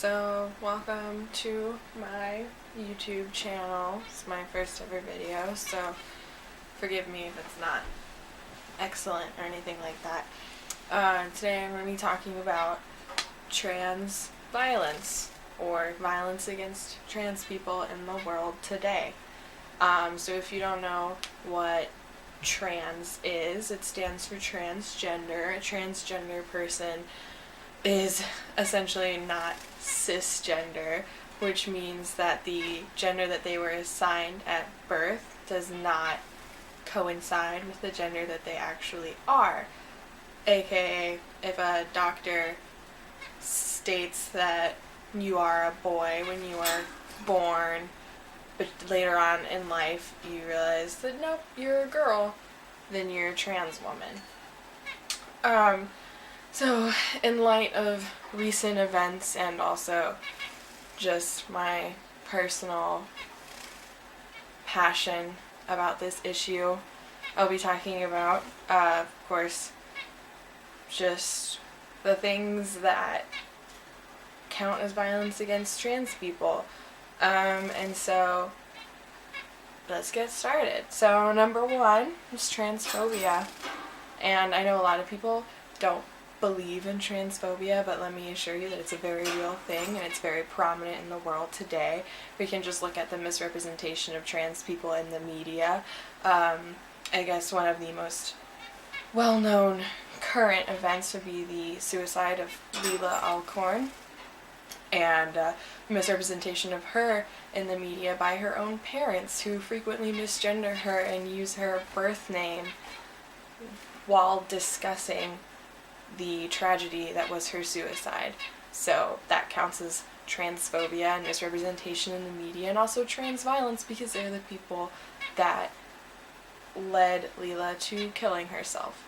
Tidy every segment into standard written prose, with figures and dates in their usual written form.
So welcome to my YouTube channel. It's my first ever video, so forgive me if it's not excellent or anything like that. Today I'm going to be talking about trans violence, or violence against trans people in the world today. So if you don't know what trans is, it stands for transgender. A transgender person is essentially not cisgender, which means that the gender that they were assigned at birth does not coincide with the gender that they actually are. AKA, if a doctor states that you are a boy when you are born, but later on in life you realize that nope, you're a girl, then you're a trans woman. So, in light of recent events and also just my personal passion about this issue, I'll be talking about, of course, just the things that count as violence against trans people. And so, let's get started. So, number one is transphobia. And I know a lot of people don't believe in transphobia, but let me assure you that it's a very real thing and it's very prominent in the world today. We can just look at the misrepresentation of trans people in the media. I guess one of the most well-known current events would be the suicide of Leelah Alcorn, and misrepresentation of her in the media by her own parents, who frequently misgender her and use her birth name while discussing the tragedy that was her suicide. So that counts as transphobia and misrepresentation in the media, and also trans violence, because they're the people that led Leelah to killing herself.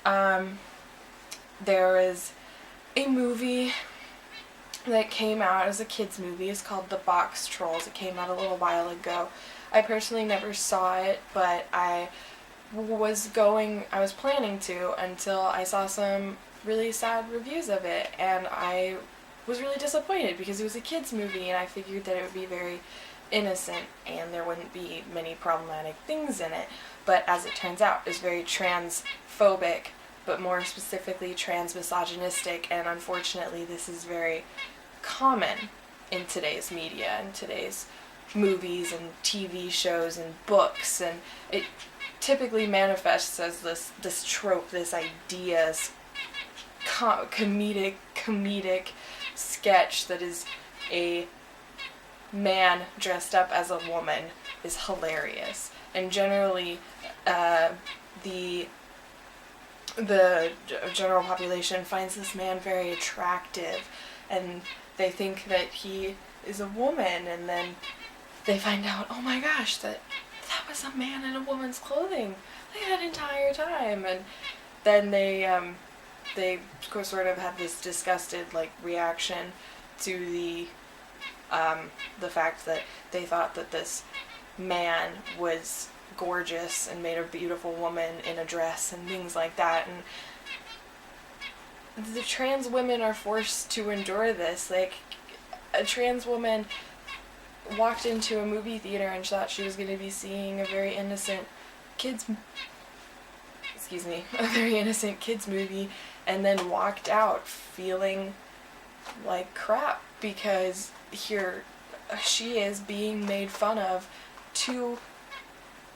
There was a movie that came out. It was a kids movie. It's called The Box Trolls. It came out a little while ago. I personally never saw it, but I was planning to until I saw some really sad reviews of it, and I was really disappointed because it was a kids movie and I figured that it would be very innocent and there wouldn't be many problematic things in it. But as it turns out, it's very transphobic, but more specifically trans-misogynistic, and unfortunately this is very common in today's media, in today's movies and TV shows and books, and it typically manifests as this trope, this idea, comedic sketch that is a man dressed up as a woman is hilarious. And generally, the general population finds this man very attractive, and they think that he is a woman, and then they find out, oh my gosh, that was a man in a woman's clothing like that entire time. And then they sort of have this disgusted reaction to the fact that they thought that this man was gorgeous and made a beautiful woman in a dress and things like that. And the trans women are forced to endure this. Like, a trans woman walked into a movie theater and thought she was going to be seeing a very innocent kids movie, and then walked out feeling like crap because here she is being made fun of two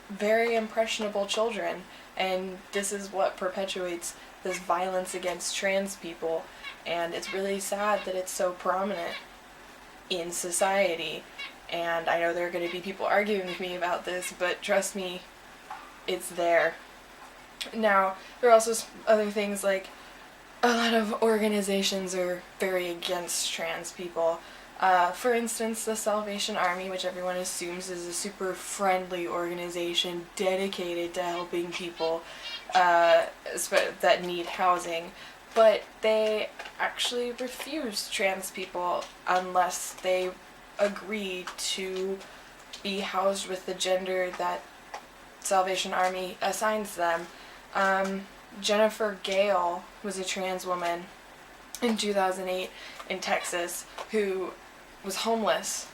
very impressionable children, and this is what perpetuates this violence against trans people. And it's really sad that it's so prominent in society. And I know there are going to be people arguing with me about this, but trust me, it's there. Now, there are also other things, like a lot of organizations are very against trans people. For instance, the Salvation Army, which everyone assumes is a super friendly organization dedicated to helping people that need housing, but they actually refuse trans people unless they agree to be housed with the gender that Salvation Army assigns them. Jennifer Gale was a trans woman in 2008 in Texas who was homeless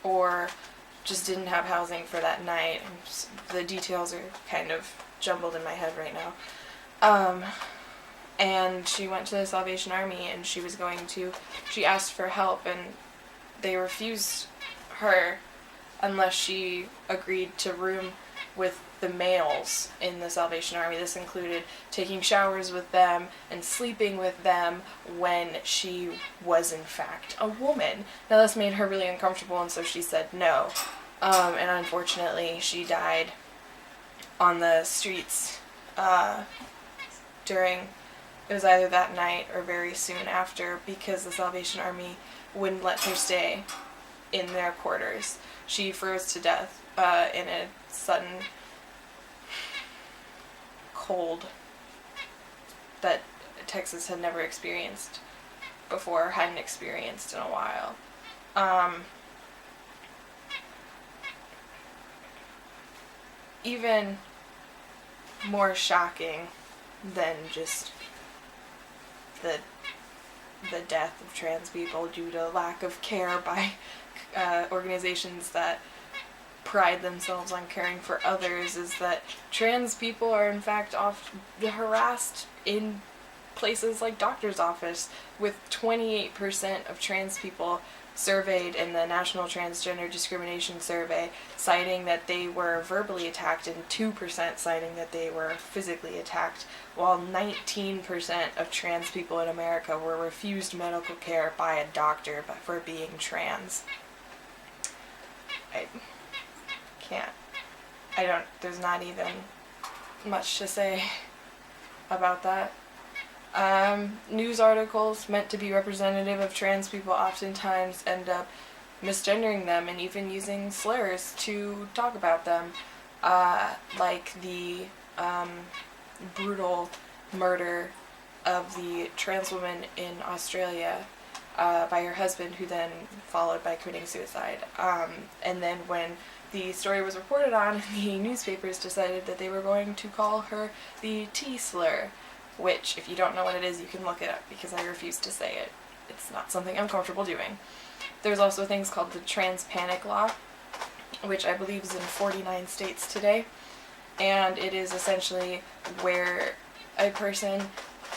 or just didn't have housing for that night. The details are kind of jumbled in my head right now. And she went to the Salvation Army, and she asked for help, and they refused her unless she agreed to room with the males in the Salvation Army. This included taking showers with them and sleeping with them when she was in fact a woman. Now this made her really uncomfortable, and so she said no. And unfortunately she died on the streets it was either that night or very soon after, because the Salvation Army wouldn't let her stay in their quarters. She froze to death in a sudden cold that Texas had never experienced before, hadn't experienced in a while. Even more shocking than just the death of trans people due to lack of care by organizations that pride themselves on caring for others is that trans people are in fact often harassed in places like doctor's office, with 28% of trans people surveyed in the National Transgender Discrimination Survey citing that they were verbally attacked and 2% citing that they were physically attacked, while 19% of trans people in America were refused medical care by a doctor for being trans. There's not even much to say about that. News articles meant to be representative of trans people oftentimes end up misgendering them and even using slurs to talk about them, like the brutal murder of the trans woman in Australia by her husband, who then followed by committing suicide. And then when the story was reported on, the newspapers decided that they were going to call her the T-slur, which, if you don't know what it is, you can look it up, because I refuse to say it. It's not something I'm comfortable doing. There's also things called the Trans Panic Law, which I believe is in 49 states today, and it is essentially where a person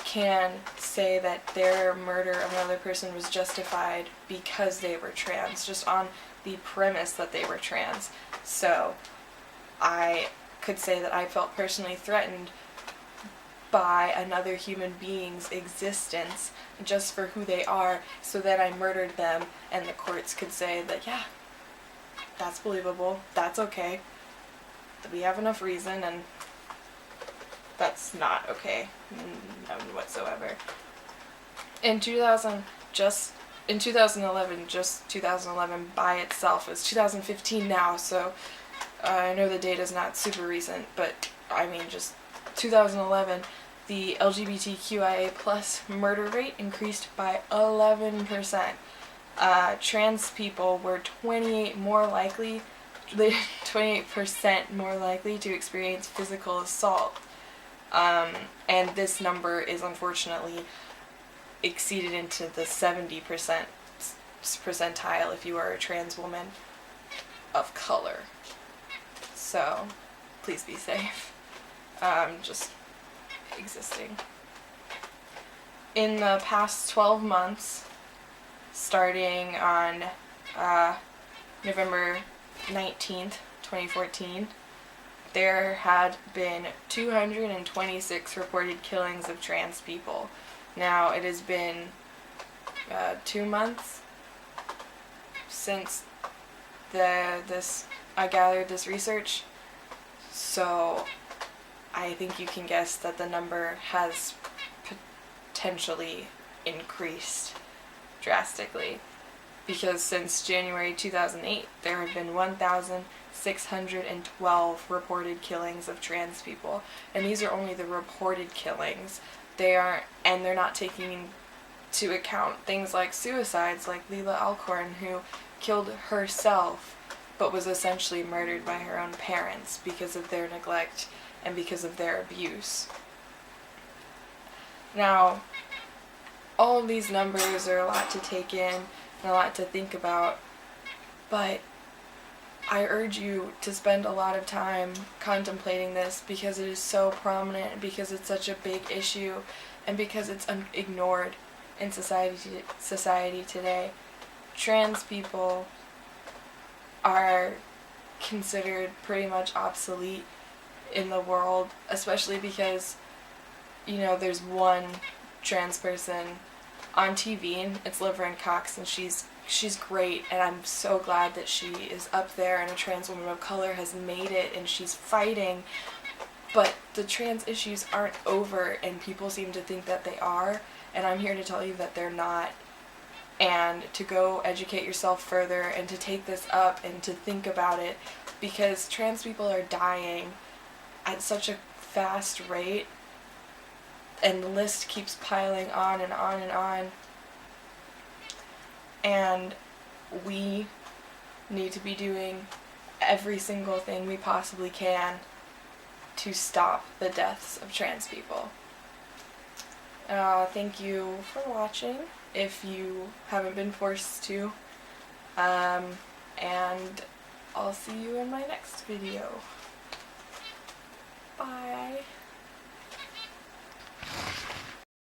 can say that their murder of another person was justified because they were trans, just on the premise that they were trans. So I could say that I felt personally threatened by another human being's existence just for who they are, so that I murdered them, and the courts could say that, yeah, that's believable, that's okay, that we have enough reason, and that's not okay, none whatsoever. In 2011, just 2011 by itself, it's 2015 now, so I know the data's not super recent, but I mean just 2011, the LGBTQIA plus murder rate increased by 11%. Trans people were 28% more likely to experience physical assault. And this number is unfortunately exceeded into the 70% percentile if you are a trans woman of color. So, please be safe. Just existing. In the past 12 months, starting on November 19th, 2014, there had been 226 reported killings of trans people. Now, it has been 2 months since I gathered this research, so I think you can guess that the number has potentially increased drastically, because since January 2008, there have been 1,612 reported killings of trans people, and these are only the reported killings. They're not taking into account things like suicides, like Leelah Alcorn, who killed herself but was essentially murdered by her own parents because of their neglect and because of their abuse. Now, all of these numbers are a lot to take in and a lot to think about, but I urge you to spend a lot of time contemplating this because it is so prominent, because it's such a big issue, and because it's ignored in society today. Trans people are considered pretty much obsolete in the world, especially because, you know, there's one trans person on TV, and it's Laverne Cox, and she's great, and I'm so glad that she is up there and a trans woman of color has made it and she's fighting. But the trans issues aren't over, and people seem to think that they are, and I'm here to tell you that they're not, and to go educate yourself further and to take this up and to think about it, because trans people are dying at such a fast rate, and the list keeps piling on and on and on. And we need to be doing every single thing we possibly can to stop the deaths of trans people. Thank you for watching, if you haven't been forced to. And I'll see you in my next video. Bye.